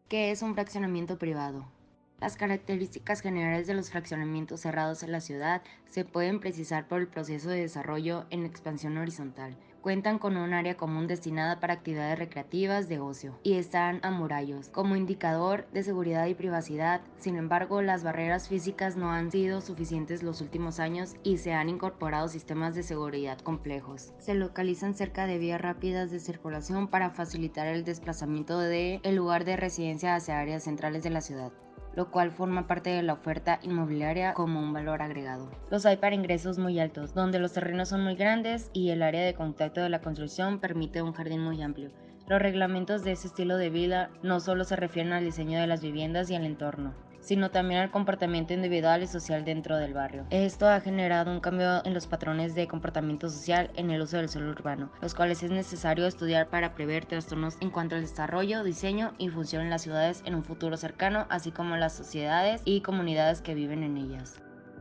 ¿Qué es un fraccionamiento privado? Las características generales de los fraccionamientos cerrados en la ciudad se pueden precisar por el proceso de desarrollo en expansión horizontal. Cuentan con un área común destinada para actividades recreativas de ocio y están amurallos como indicador de seguridad y privacidad. Sin embargo, las barreras físicas no han sido suficientes los últimos años y se han incorporado sistemas de seguridad complejos. Se localizan cerca de vías rápidas de circulación para facilitar el desplazamiento del lugar de residencia hacia áreas centrales de la ciudad, lo cual forma parte de la oferta inmobiliaria como un valor agregado. Los hay para ingresos muy altos, donde los terrenos son muy grandes y el área de contacto de la construcción permite un jardín muy amplio. Los reglamentos de ese estilo de vida no solo se refieren al diseño de las viviendas y al entorno, sino también al comportamiento individual y social dentro del barrio. Esto ha generado un cambio en los patrones de comportamiento social en el uso del suelo urbano, los cuales es necesario estudiar para prever trastornos en cuanto al desarrollo, diseño y función en las ciudades en un futuro cercano, así como las sociedades y comunidades que viven en ellas.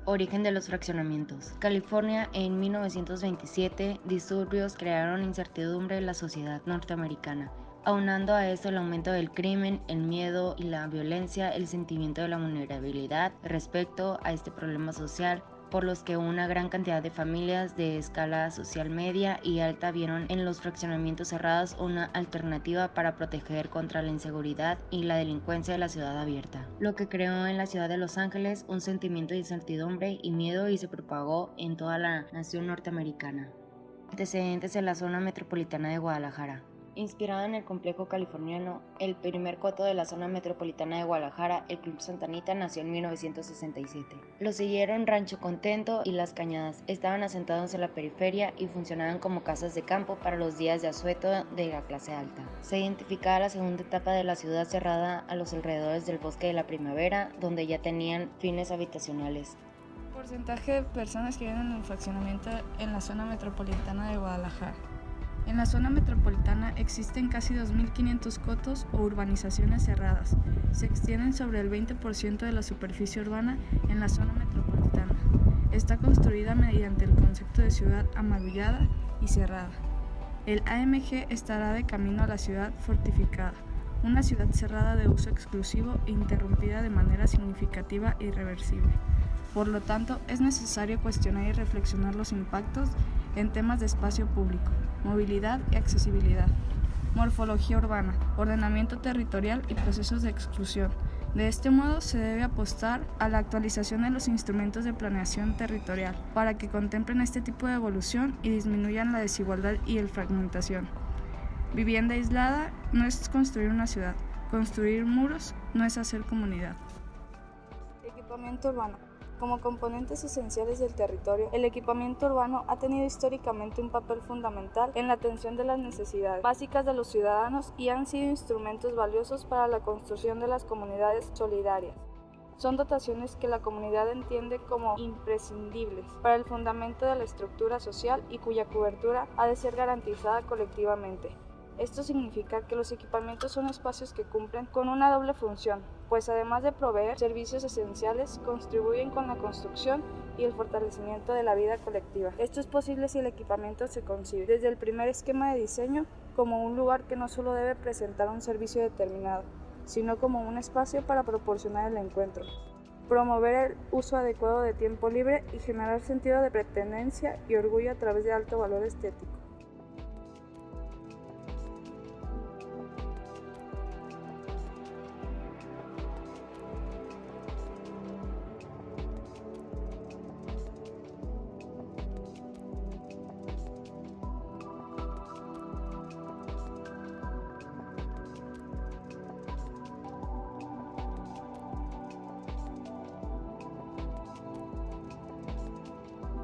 Origen de los fraccionamientos. California, en 1927, disturbios crearon incertidumbre en la sociedad norteamericana. Aunando a esto el aumento del crimen, el miedo y la violencia, el sentimiento de la vulnerabilidad respecto a este problema social, por los que una gran cantidad de familias de escala social media y alta vieron en los fraccionamientos cerrados una alternativa para proteger contra la inseguridad y la delincuencia de la ciudad abierta, lo que creó en la ciudad de Los Ángeles un sentimiento de incertidumbre y miedo y se propagó en toda la nación norteamericana. Antecedentes en la zona metropolitana de Guadalajara. Inspirado en el complejo californiano, el primer coto de la zona metropolitana de Guadalajara, el Club Santa Anita, nació en 1967. Lo siguieron Rancho Contento y Las Cañadas. Estaban asentados en la periferia y funcionaban como casas de campo para los días de asueto de la clase alta. Se identificaba la segunda etapa de la ciudad cerrada a los alrededores del Bosque de la Primavera, donde ya tenían fines habitacionales. Porcentaje de personas que viven en el fraccionamiento en la zona metropolitana de Guadalajara. En la zona metropolitana existen casi 2.500 cotos o urbanizaciones cerradas. Se extienden sobre el 20% de la superficie urbana en la zona metropolitana. Está construida mediante el concepto de ciudad amurallada y cerrada. El AMG estará de camino a la ciudad fortificada, una ciudad cerrada de uso exclusivo e interrumpida de manera significativa e irreversible. Por lo tanto, es necesario cuestionar y reflexionar los impactos en temas de espacio público, movilidad y accesibilidad, morfología urbana, ordenamiento territorial y procesos de exclusión. De este modo, se debe apostar a la actualización de los instrumentos de planeación territorial para que contemplen este tipo de evolución y disminuyan la desigualdad y la fragmentación. Vivienda aislada no es construir una ciudad, construir muros no es hacer comunidad. Equipamiento urbano. Como componentes esenciales del territorio, el equipamiento urbano ha tenido históricamente un papel fundamental en la atención de las necesidades básicas de los ciudadanos y han sido instrumentos valiosos para la construcción de las comunidades solidarias. Son dotaciones que la comunidad entiende como imprescindibles para el fundamento de la estructura social y cuya cobertura ha de ser garantizada colectivamente. Esto significa que los equipamientos son espacios que cumplen con una doble función, pues además de proveer servicios esenciales, contribuyen con la construcción y el fortalecimiento de la vida colectiva. Esto es posible si el equipamiento se concibe desde el primer esquema de diseño como un lugar que no solo debe presentar un servicio determinado, sino como un espacio para proporcionar el encuentro, promover el uso adecuado de tiempo libre y generar sentido de pertenencia y orgullo a través de alto valor estético.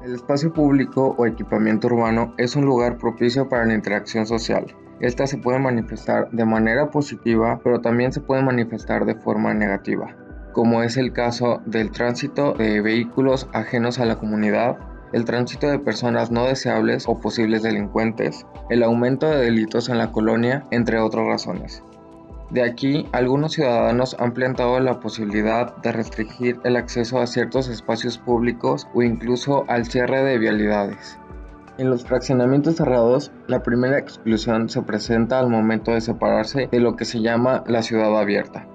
El espacio público o equipamiento urbano es un lugar propicio para la interacción social. Esta se puede manifestar de manera positiva, pero también se puede manifestar de forma negativa, como es el caso del tránsito de vehículos ajenos a la comunidad, el tránsito de personas no deseables o posibles delincuentes, el aumento de delitos en la colonia, entre otras razones. De aquí, algunos ciudadanos han planteado la posibilidad de restringir el acceso a ciertos espacios públicos o incluso al cierre de vialidades. En los fraccionamientos cerrados, la primera exclusión se presenta al momento de separarse de lo que se llama la ciudad abierta.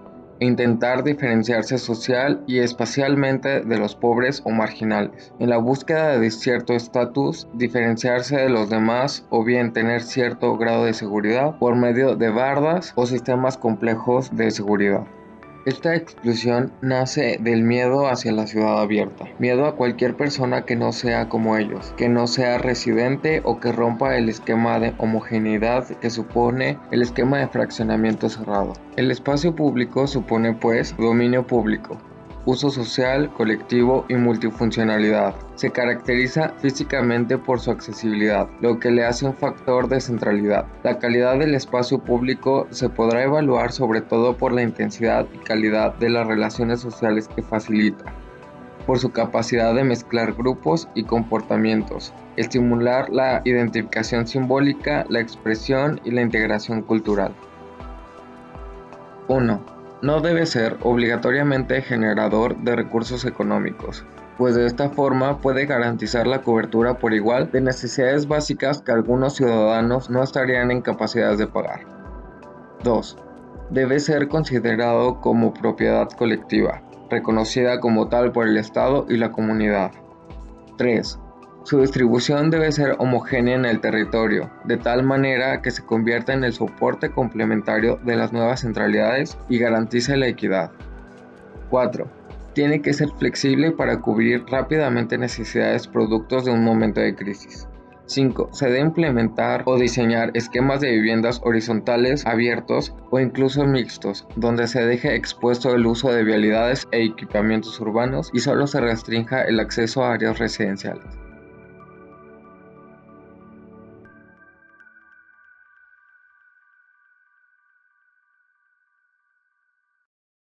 e intentar diferenciarse social y espacialmente de los pobres o marginales. En la búsqueda de cierto estatus, diferenciarse de los demás o bien tener cierto grado de seguridad por medio de bardas o sistemas complejos de seguridad. Esta exclusión nace del miedo hacia la ciudad abierta, miedo a cualquier persona que no sea como ellos, que no sea residente o que rompa el esquema de homogeneidad que supone el esquema de fraccionamiento cerrado. El espacio público supone pues dominio público, uso social, colectivo y multifuncionalidad. Se caracteriza físicamente por su accesibilidad, lo que le hace un factor de centralidad. La calidad del espacio público se podrá evaluar sobre todo por la intensidad y calidad de las relaciones sociales que facilita, por su capacidad de mezclar grupos y comportamientos, estimular la identificación simbólica, la expresión y la integración cultural. 1. No debe ser obligatoriamente generador de recursos económicos, pues de esta forma puede garantizar la cobertura por igual de necesidades básicas que algunos ciudadanos no estarían en capacidad de pagar. 2. Debe ser considerado como propiedad colectiva, reconocida como tal por el Estado y la comunidad. 3. Su distribución debe ser homogénea en el territorio, de tal manera que se convierta en el soporte complementario de las nuevas centralidades y garantice la equidad. 4. Tiene que ser flexible para cubrir rápidamente necesidades productos de un momento de crisis. 5. Se debe implementar o diseñar esquemas de viviendas horizontales, abiertos o incluso mixtos, donde se deje expuesto el uso de vialidades e equipamientos urbanos y solo se restrinja el acceso a áreas residenciales.